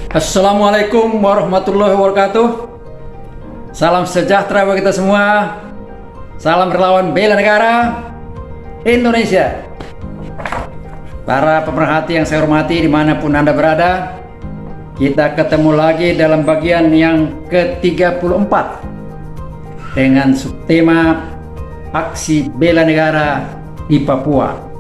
Assalamualaikum warahmatullahi wabarakatuh. Salam sejahtera bagi kita semua. Salam relawan bela negara Indonesia. Para pemerhati yang saya hormati dimanapun Anda berada, kita ketemu lagi dalam bagian yang ke-34 dengan subtema aksi bela negara di Papua.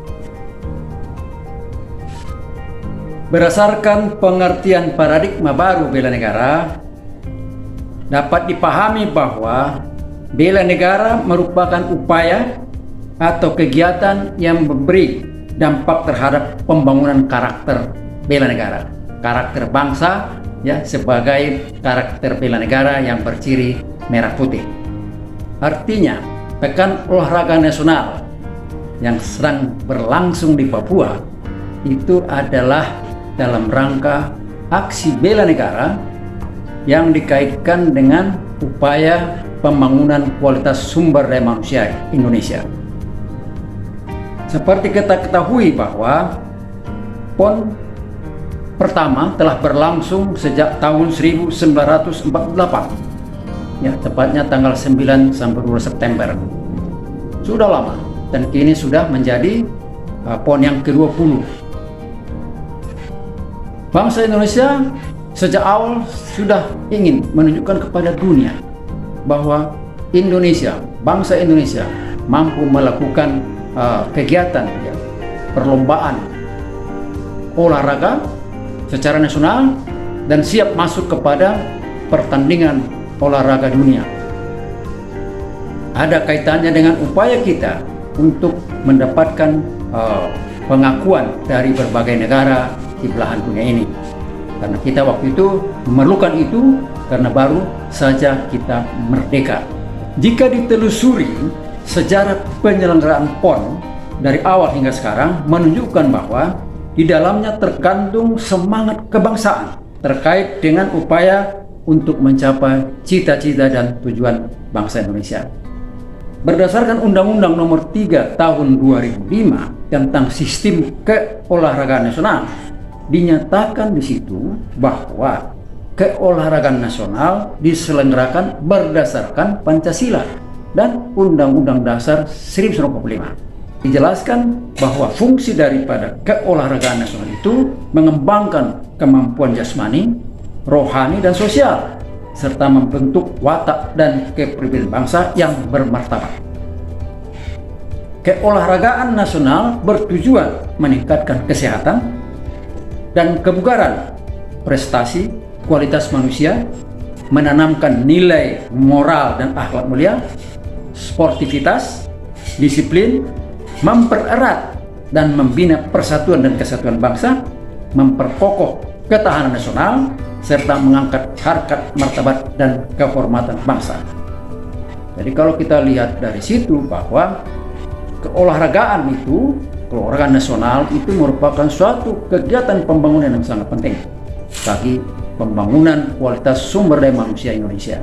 Berdasarkan pengertian paradigma baru bela negara, dapat dipahami bahwa bela negara merupakan upaya atau kegiatan yang memberi dampak terhadap pembangunan karakter bela negara, karakter bangsa ya, sebagai karakter bela negara yang berciri merah putih. Artinya, Pekan Olahraga Nasional yang sedang berlangsung di Papua itu adalah dalam rangka aksi bela negara yang dikaitkan dengan upaya pembangunan kualitas sumber daya manusia Indonesia. Seperti kita ketahui bahwa PON pertama telah berlangsung sejak tahun 1948, ya, tepatnya tanggal 9 sampai 2 September. Sudah lama dan kini sudah menjadi PON yang ke-20. Bangsa Indonesia sejak awal sudah ingin menunjukkan kepada dunia bahwa Indonesia, bangsa Indonesia mampu melakukan kegiatan ya, perlombaan olahraga secara nasional dan siap masuk kepada pertandingan olahraga dunia. Ada kaitannya dengan upaya kita untuk mendapatkan pengakuan dari berbagai negara di belahan dunia ini, karena kita waktu itu memerlukan itu karena baru saja kita merdeka. Jika ditelusuri sejarah penyelenggaraan PON dari awal hingga sekarang menunjukkan bahwa di dalamnya terkandung semangat kebangsaan terkait dengan upaya untuk mencapai cita-cita dan tujuan bangsa Indonesia. Berdasarkan Undang-Undang Nomor 3 Tahun 2005 tentang Sistem Keolahragaan Nasional, dinyatakan di situ bahwa keolahragaan nasional diselenggarakan berdasarkan Pancasila dan Undang-Undang Dasar 1945. Dijelaskan bahwa fungsi daripada keolahragaan nasional itu mengembangkan kemampuan jasmani, rohani, dan sosial, serta membentuk watak dan kepribadian bangsa yang bermartabat. Keolahragaan nasional bertujuan meningkatkan kesehatan dan kebugaran, prestasi, kualitas manusia, menanamkan nilai moral dan akhlak mulia, sportivitas, disiplin, mempererat dan membina persatuan dan kesatuan bangsa, memperkokoh ketahanan nasional, serta mengangkat harkat, martabat, dan kehormatan bangsa. Jadi kalau kita lihat dari situ bahwa keolahragaan itu, keolahragaan nasional itu merupakan suatu kegiatan pembangunan yang sangat penting bagi pembangunan kualitas sumber daya manusia Indonesia.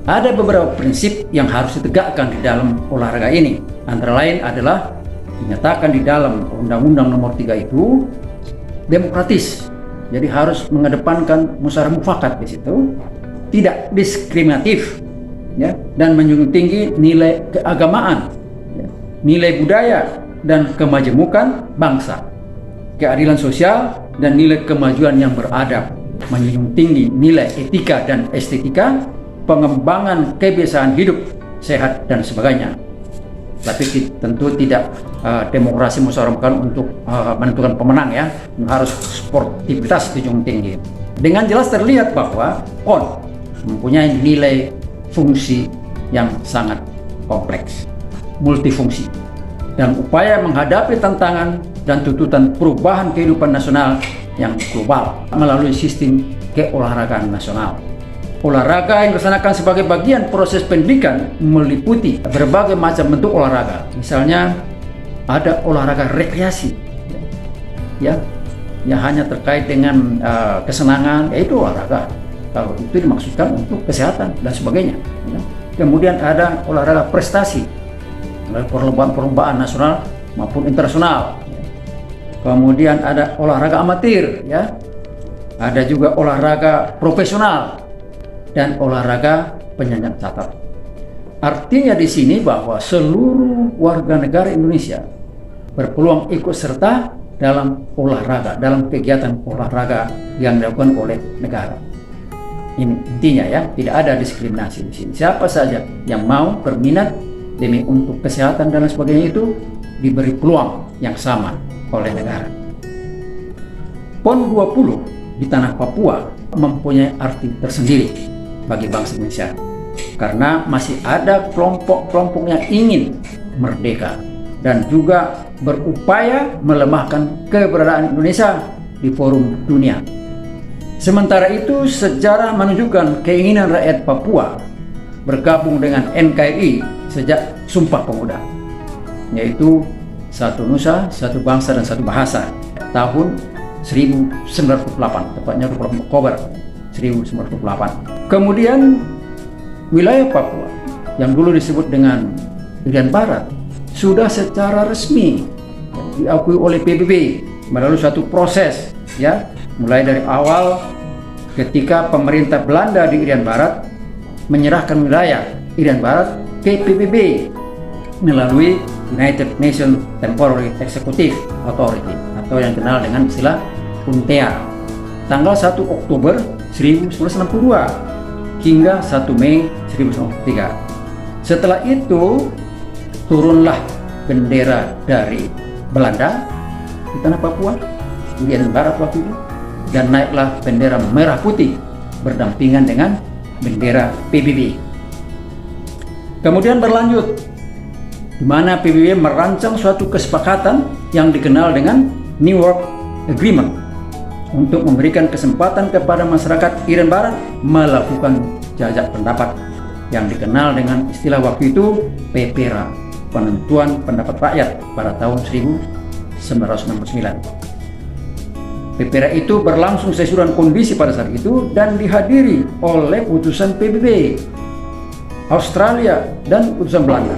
Ada beberapa prinsip yang harus ditegakkan di dalam olahraga ini. Antara lain adalah dinyatakan di dalam Undang-Undang Nomor 3 itu demokratis. Jadi harus mengedepankan musyawarah mufakat di situ, tidak diskriminatif, ya, dan menjunjung tinggi nilai keagamaan, ya, nilai budaya dan kemajemukan bangsa, keadilan sosial dan nilai kemajuan yang beradab, menjunjung tinggi nilai etika dan estetika, pengembangan kebiasaan hidup sehat dan sebagainya. Tapi tentu tidak demokrasi musyawarah mufakat untuk menentukan pemenang, ya, harus sportivitas dijunjung tinggi. Dengan jelas terlihat bahwa PON mempunyai nilai fungsi yang sangat kompleks, multifungsi, dan upaya menghadapi tantangan dan tuntutan perubahan kehidupan nasional yang global melalui sistem keolahragaan nasional. Olahraga yang dilaksanakan sebagai bagian proses pendidikan meliputi berbagai macam bentuk olahraga. Misalnya ada olahraga rekreasi, ya, yang hanya terkait dengan kesenangan, yaitu olahraga. Kalau itu dimaksudkan untuk kesehatan dan sebagainya. Ya. Kemudian ada olahraga prestasi, perlombaan nasional maupun internasional. Kemudian ada olahraga amatir, ya, ada juga olahraga profesional dan olahraga penyanjung catur. Artinya di sini bahwa seluruh warga negara Indonesia berpeluang ikut serta dalam olahraga, dalam kegiatan olahraga yang dilakukan oleh negara. Ini intinya ya, tidak ada diskriminasi di sini. Siapa saja yang mau berminat demi untuk kesehatan dan lain sebagainya itu diberi peluang yang sama oleh negara. PON 20 di tanah Papua mempunyai arti tersendiri bagi bangsa Indonesia karena masih ada kelompok-kelompok yang ingin merdeka dan juga berupaya melemahkan keberadaan Indonesia di forum dunia. Sementara itu, sejarah menunjukkan keinginan rakyat Papua bergabung dengan NKRI sejak Sumpah Pemuda, yaitu satu nusa, satu bangsa, dan satu bahasa tahun 1908, tepatnya 20 Oktober 1908. Kemudian wilayah Papua yang dulu disebut dengan Irian Barat sudah secara resmi diakui oleh PBB melalui suatu proses ya, mulai dari awal ketika pemerintah Belanda di Irian Barat menyerahkan wilayah Irian Barat ke PBB melalui United Nations Temporary Executive Authority atau yang dikenal dengan istilah UNTEA tanggal 1 Oktober 1962 hingga 1 Mei 1963. Setelah itu turunlah bendera dari Belanda di tanah Papua, di Irian Barat waktu itu, dan naiklah bendera merah putih berdampingan dengan bendera PBB. Kemudian berlanjut di mana PBB merancang suatu kesepakatan yang dikenal dengan New York Agreement untuk memberikan kesempatan kepada masyarakat Irian Barat melakukan jajak pendapat yang dikenal dengan istilah waktu itu PPRA, penentuan pendapat rakyat pada tahun 1969. PPRA itu berlangsung sesuai kondisi pada saat itu dan dihadiri oleh utusan PBB, Australia, dan utusan Belanda.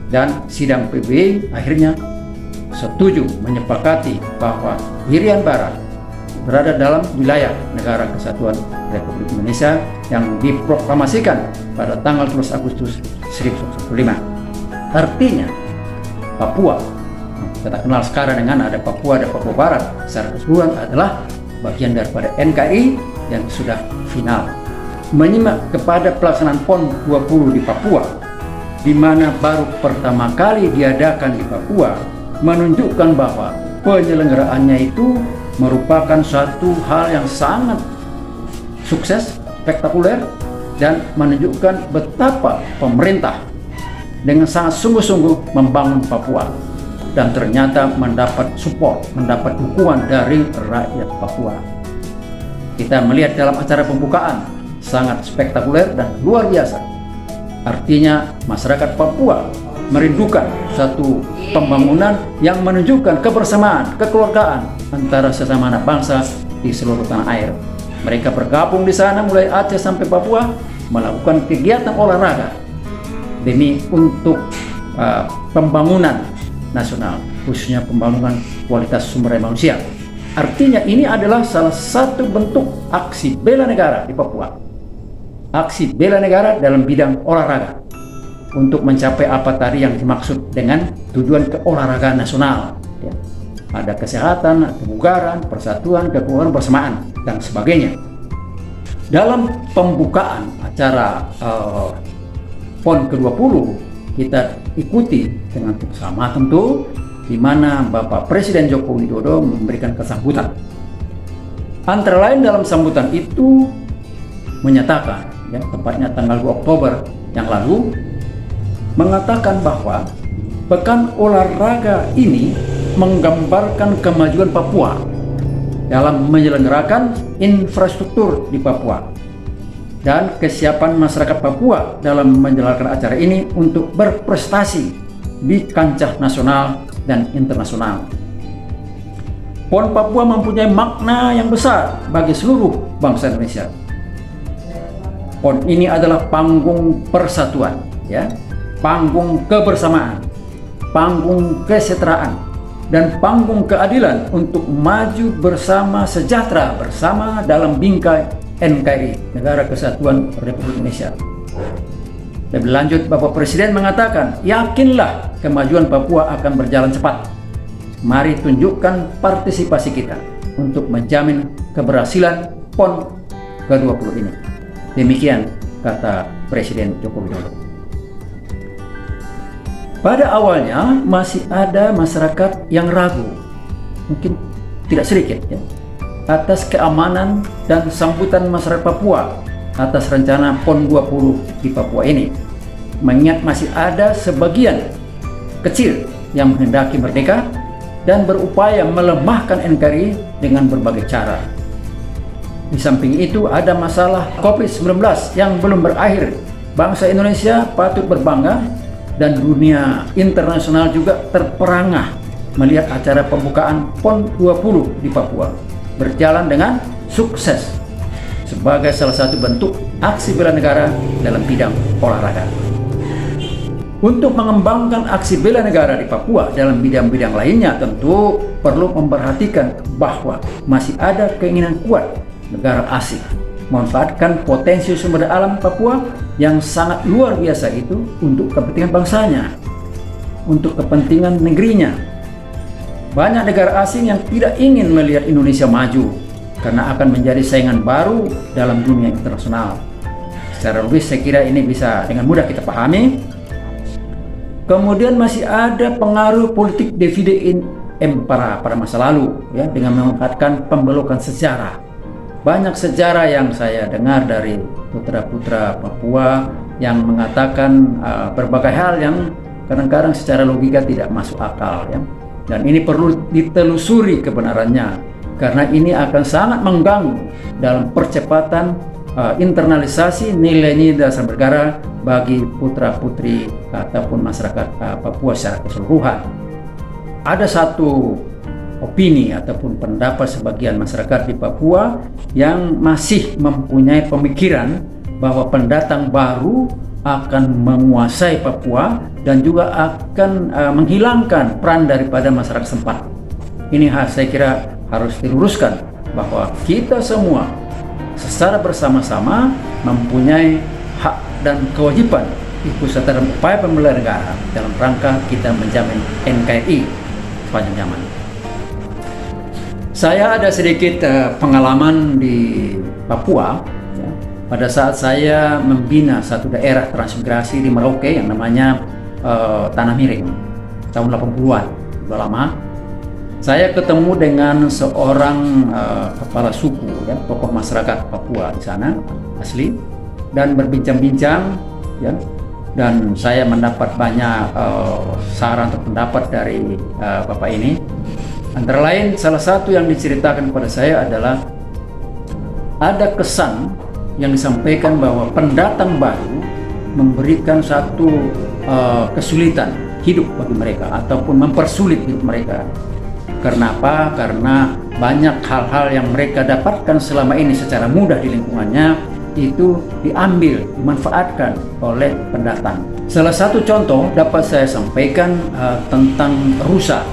Dan sidang PBB akhirnya setuju menyepakati bahwa Irian Barat berada dalam wilayah Negara Kesatuan Republik Indonesia yang diproklamasikan pada tanggal 12 Agustus 1945. Artinya Papua, kita kenal sekarang dengan ada Papua dan Papua Barat, secara keseluruhan adalah bagian daripada NKRI yang sudah final. Menyimak kepada pelaksanaan PON 20 di Papua, di mana baru pertama kali diadakan di Papua, menunjukkan bahwa penyelenggaraannya itu merupakan suatu hal yang sangat sukses, spektakuler, dan menunjukkan betapa pemerintah dengan sangat sungguh-sungguh membangun Papua dan ternyata mendapat support, mendapat dukungan dari rakyat Papua. Kita melihat dalam acara pembukaan sangat spektakuler dan luar biasa. Artinya masyarakat Papua merindukan satu pembangunan yang menunjukkan kebersamaan, kekeluargaan antara sesama anak bangsa di seluruh tanah air. Mereka bergabung di sana mulai Aceh sampai Papua melakukan kegiatan olahraga demi untuk pembangunan nasional, khususnya pembangunan kualitas sumber daya manusia. Artinya ini adalah salah satu bentuk aksi bela negara di Papua. Aksi bela negara dalam bidang olahraga untuk mencapai apa tadi yang dimaksud dengan tujuan keolahragaan nasional ya. Ada kesehatan, kebugaran, persatuan, kekeluargaan, bersamaan, dan sebagainya. Dalam pembukaan acara PON ke-20 kita ikuti dengan bersama tentu, di mana Bapak Presiden Joko Widodo memberikan kesambutan. Antara lain dalam sambutan itu menyatakan ya, tepatnya tanggal 2 Oktober yang lalu, mengatakan bahwa pekan olahraga ini menggambarkan kemajuan Papua dalam menyelenggarakan infrastruktur di Papua dan kesiapan masyarakat Papua dalam menjalankan acara ini untuk berprestasi di kancah nasional dan internasional. PON Papua mempunyai makna yang besar bagi seluruh bangsa Indonesia. PON ini adalah panggung persatuan, ya, panggung kebersamaan, panggung kesejahteraan, dan panggung keadilan untuk maju bersama sejahtera bersama dalam bingkai NKRI, Negara Kesatuan Republik Indonesia. Lebih lanjut, Bapak Presiden mengatakan, yakinlah kemajuan Papua akan berjalan cepat. Mari tunjukkan partisipasi kita untuk menjamin keberhasilan PON ke-20 ini. Demikian kata Presiden Joko Widodo. Pada awalnya masih ada masyarakat yang ragu, mungkin tidak sedikit ya, atas keamanan dan sambutan masyarakat Papua atas rencana PON 20 di Papua ini. Mengingat masih ada sebagian kecil yang menghendaki merdeka dan berupaya melemahkan NKRI dengan berbagai cara. Di samping itu ada masalah COVID-19 yang belum berakhir. Bangsa Indonesia patut berbangga dan dunia internasional juga terperangah melihat acara pembukaan PON 20 di Papua berjalan dengan sukses sebagai salah satu bentuk aksi bela negara dalam bidang olahraga. Untuk mengembangkan aksi bela negara di Papua dalam bidang-bidang lainnya, tentu perlu memperhatikan bahwa masih ada keinginan kuat negara asing memanfaatkan potensi sumber daya alam Papua yang sangat luar biasa itu untuk kepentingan bangsanya, untuk kepentingan negerinya. Banyak negara asing yang tidak ingin melihat Indonesia maju karena akan menjadi saingan baru dalam dunia internasional. Secara logis saya kira ini bisa dengan mudah kita pahami. Kemudian masih ada pengaruh politik divide in impera pada masa lalu ya, dengan memanfaatkan pembelokan sejarah. Banyak sejarah yang saya dengar dari putra-putra Papua yang mengatakan berbagai hal yang kadang-kadang secara logika tidak masuk akal ya. Dan ini perlu ditelusuri kebenarannya karena ini akan sangat mengganggu dalam percepatan internalisasi nilai-nilai dasar negara bagi putra-putri ataupun masyarakat Papua secara keseluruhan. Ada satu opini ataupun pendapat sebagian masyarakat di Papua yang masih mempunyai pemikiran bahwa pendatang baru akan menguasai Papua dan juga akan menghilangkan peran daripada masyarakat setempat. Ini saya kira harus diluruskan bahwa kita semua secara bersama-sama mempunyai hak dan kewajiban ikut serta dalam upaya pembela negara dalam rangka kita menjamin NKRI sepanjang zaman. Saya ada sedikit pengalaman di Papua ya, pada saat saya membina satu daerah transmigrasi di Merauke yang namanya Tanah Miring tahun 80-an, sudah lama. Saya ketemu dengan seorang kepala suku ya, tokoh masyarakat Papua di sana asli dan berbincang-bincang ya, dan saya mendapat banyak saran atau pendapat dari Bapak ini. Antara lain salah satu yang diceritakan kepada saya adalah ada kesan yang disampaikan bahwa pendatang baru memberikan satu kesulitan hidup bagi mereka ataupun mempersulit hidup mereka. Karena apa? Karena banyak hal-hal yang mereka dapatkan selama ini secara mudah di lingkungannya itu diambil, dimanfaatkan oleh pendatang. Salah satu contoh dapat saya sampaikan tentang rusa.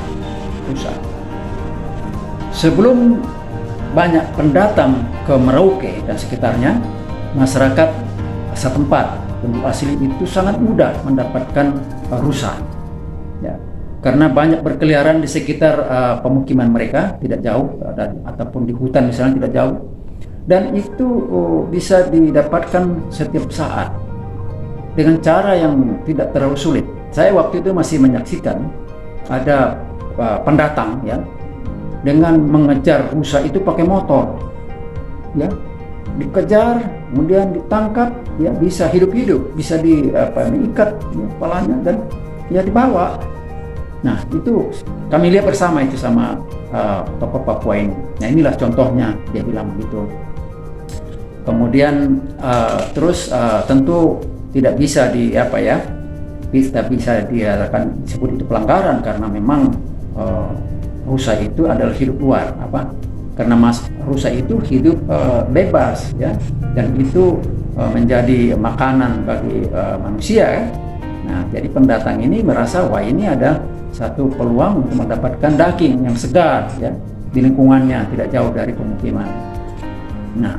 Sebelum banyak pendatang ke Merauke dan sekitarnya, masyarakat setempat penduduk asli itu sangat mudah mendapatkan rusa. Ya, karena banyak berkeliaran di sekitar pemukiman mereka, tidak jauh ataupun di hutan misalnya tidak jauh, dan itu bisa didapatkan setiap saat dengan cara yang tidak terlalu sulit. Saya waktu itu masih menyaksikan ada pendatang ya dengan mengejar rusa itu pakai motor, ya dikejar, kemudian ditangkap, ya bisa hidup-hidup, bisa diikat ya, kepalanya dan ya dibawa. Nah itu kami lihat bersama itu sama tokoh Papua ini. Nah inilah contohnya, dia bilang begitu. Kemudian terus tentu tidak bisa bisa diarahkan disebut itu pelanggaran karena memang rusa itu adalah hidup luar karena rusa itu hidup bebas ya, dan itu menjadi makanan bagi manusia ya. Nah, jadi pendatang ini merasa wah ini ada satu peluang untuk mendapatkan daging yang segar ya di lingkungannya tidak jauh dari pemukiman. Nah,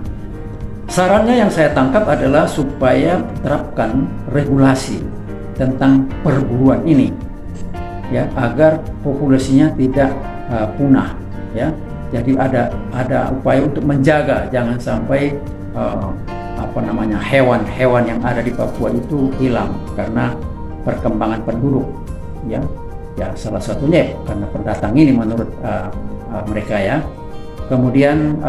sarannya yang saya tangkap adalah supaya terapkan regulasi tentang perburuan ini ya agar populasinya tidak punah ya. Jadi ada upaya untuk menjaga jangan sampai hewan-hewan yang ada di Papua itu hilang karena perkembangan penduduk ya salah satunya karena pendatang ini menurut mereka ya. Kemudian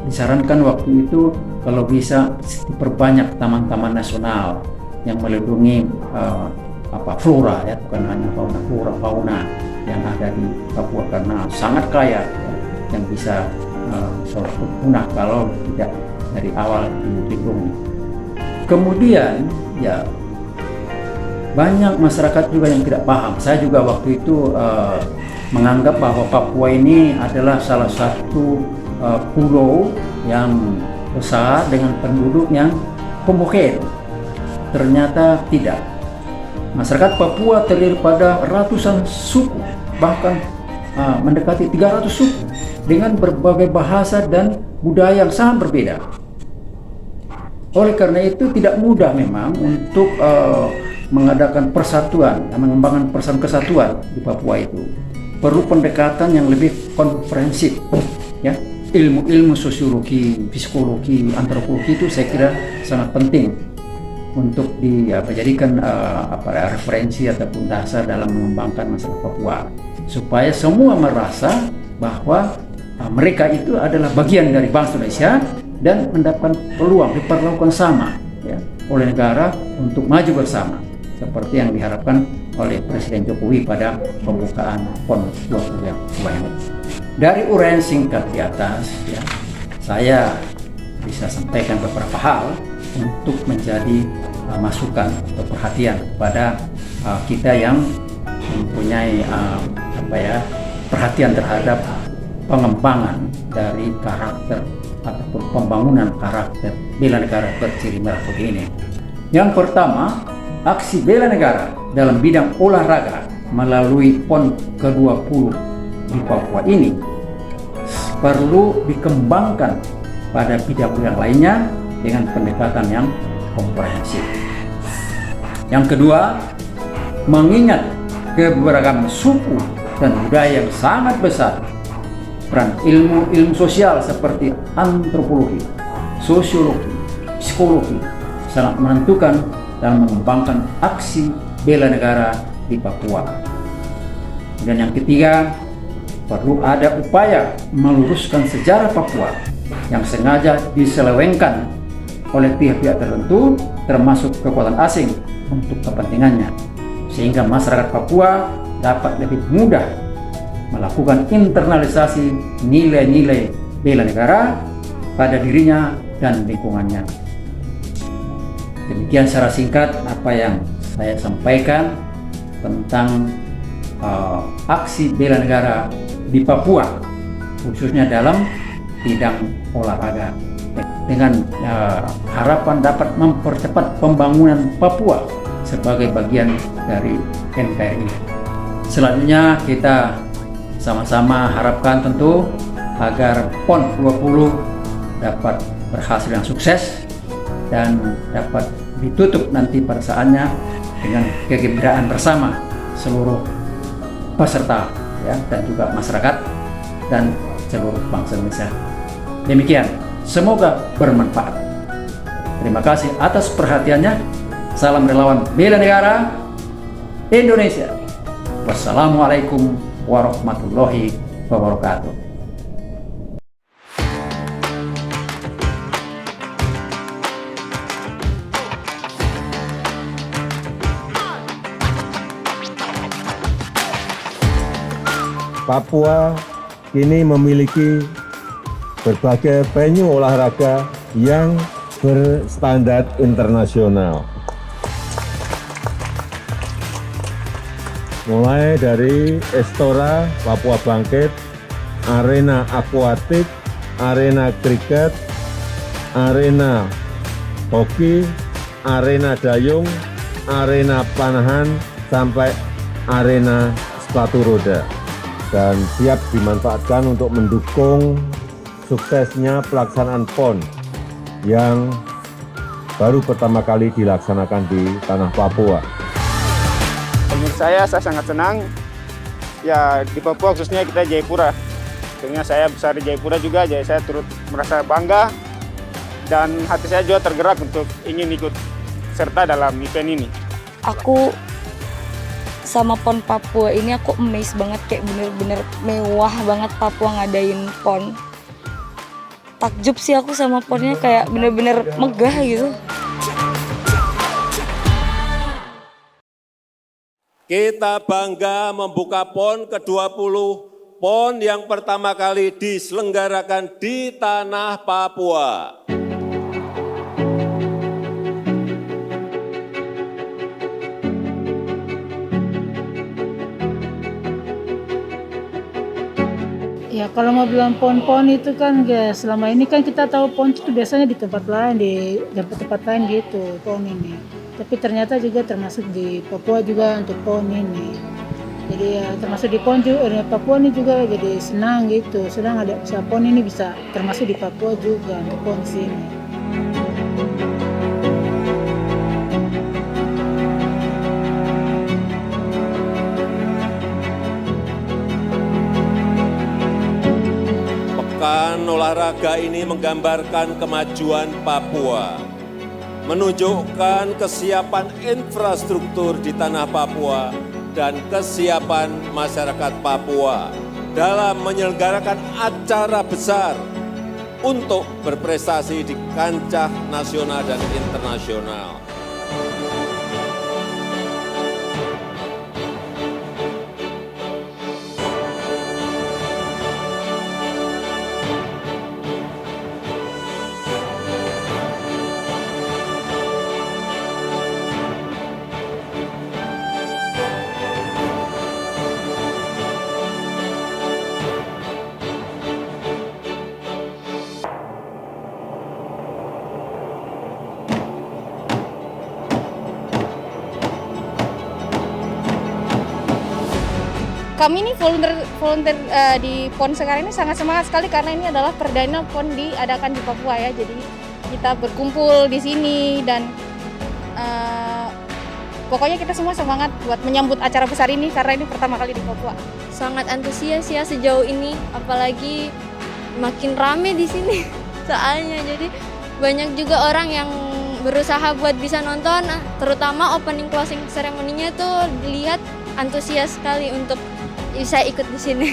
disarankan waktu itu kalau bisa diperbanyak taman-taman nasional yang melindungi flora ya, bukan hanya fauna yang ada di Papua karena sangat kaya ya, yang bisa punah kalau tidak dari awal dilindungi. Kemudian ya banyak masyarakat juga yang tidak paham. Saya juga waktu itu menganggap bahwa Papua ini adalah salah satu pulau yang besar dengan penduduk yang homogen. Ternyata tidak. Masyarakat Papua terdiri pada ratusan suku, bahkan mendekati 300 suku dengan berbagai bahasa dan budaya yang sangat berbeda. Oleh karena itu tidak mudah memang untuk mengadakan persatuan, mengembangkan perasaan kesatuan di Papua itu. Perlu pendekatan yang lebih komprehensif, ya. Ilmu-ilmu sosiologi, psikologi, antropologi itu saya kira sangat penting untuk dijadikan referensi ataupun dasar dalam mengembangkan masyarakat Papua, supaya semua merasa bahwa mereka itu adalah bagian dari bangsa Indonesia dan mendapatkan peluang diperlakukan sama ya, oleh negara untuk maju bersama seperti yang diharapkan oleh Presiden Jokowi pada pembukaan PON 20 yang kemarin. Dari uraian singkat di atas ya, saya bisa sampaikan beberapa hal untuk menjadi masukan atau perhatian kepada kita yang mempunyai perhatian terhadap pengembangan dari karakter ataupun pembangunan karakter bela negara berciri merah putih ini. Yang pertama, aksi bela negara dalam bidang olahraga melalui PON ke-20 di Papua ini perlu dikembangkan pada bidang-bidang lainnya dengan pendekatan yang komprehensif. Yang kedua, mengingat keberagaman suku dan budaya yang sangat besar, peran ilmu sosial seperti antropologi, sosiologi, psikologi sangat menentukan dalam mengembangkan aksi bela negara di Papua. Dan yang ketiga, perlu ada upaya meluruskan sejarah Papua yang sengaja diselewengkan oleh pihak-pihak tertentu termasuk kekuatan asing untuk kepentingannya, sehingga masyarakat Papua dapat lebih mudah melakukan internalisasi nilai-nilai bela negara pada dirinya dan lingkungannya. Demikian secara singkat apa yang saya sampaikan tentang aksi bela negara di Papua, khususnya dalam bidang olahraga, dengan harapan dapat mempercepat pembangunan Papua sebagai bagian dari NKRI. Selanjutnya kita sama-sama harapkan tentu agar PON 20 dapat berhasil yang sukses dan dapat ditutup nanti pada saatnya dengan kegembiraan bersama seluruh peserta ya, dan juga masyarakat dan seluruh bangsa Indonesia. Demikian, semoga bermanfaat. Terima kasih atas perhatiannya. Salam relawan bela negara Indonesia. Wassalamualaikum warahmatullahi wabarakatuh. Papua kini memiliki berbagai venue olahraga yang berstandar internasional. Mulai dari Estora, Papua Bangkit, arena akuatik, arena kriket, arena hoki, arena dayung, arena panahan sampai arena sepatu roda, dan siap dimanfaatkan untuk mendukung suksesnya pelaksanaan PON yang baru pertama kali dilaksanakan di tanah Papua. Menurut saya sangat senang ya di Papua, khususnya kita Jayapura. Tentunya saya besar di Jayapura juga, jadi saya turut merasa bangga dan hati saya juga tergerak untuk ingin ikut serta dalam event ini. Aku sama PON Papua ini aku amazed banget, kayak bener-bener mewah banget Papua ngadain PON. Takjub sih aku sama PON-nya, kayak bener-bener megah gitu. Kita bangga membuka PON ke-20, PON yang pertama kali diselenggarakan di tanah Papua. Ya kalau mau bilang PON-PON itu kan ya selama ini kan kita tahu PON itu biasanya di tempat lain, di tempat lain gitu PON ini. Tapi ternyata juga termasuk di Papua juga untuk PON ini. Jadi ya termasuk di PON juga, Papua ini juga jadi senang gitu. Senang ada bisa PON ini bisa termasuk di Papua juga untuk PON sini. Pekan olahraga ini menggambarkan kemajuan Papua, menunjukkan kesiapan infrastruktur di tanah Papua dan kesiapan masyarakat Papua dalam menyelenggarakan acara besar untuk berprestasi di kancah nasional dan internasional. Kami ini volunteer di PON sekarang ini sangat semangat sekali karena ini adalah perdana PON diadakan di Papua ya. Jadi kita berkumpul di sini dan pokoknya kita semua semangat buat menyambut acara besar ini karena ini pertama kali di Papua. Sangat antusias ya sejauh ini, apalagi makin rame di sini soalnya. Jadi banyak juga orang yang berusaha buat bisa nonton, terutama opening closing ceremony-nya tuh dilihat antusias sekali untuk bisa ikut di sini.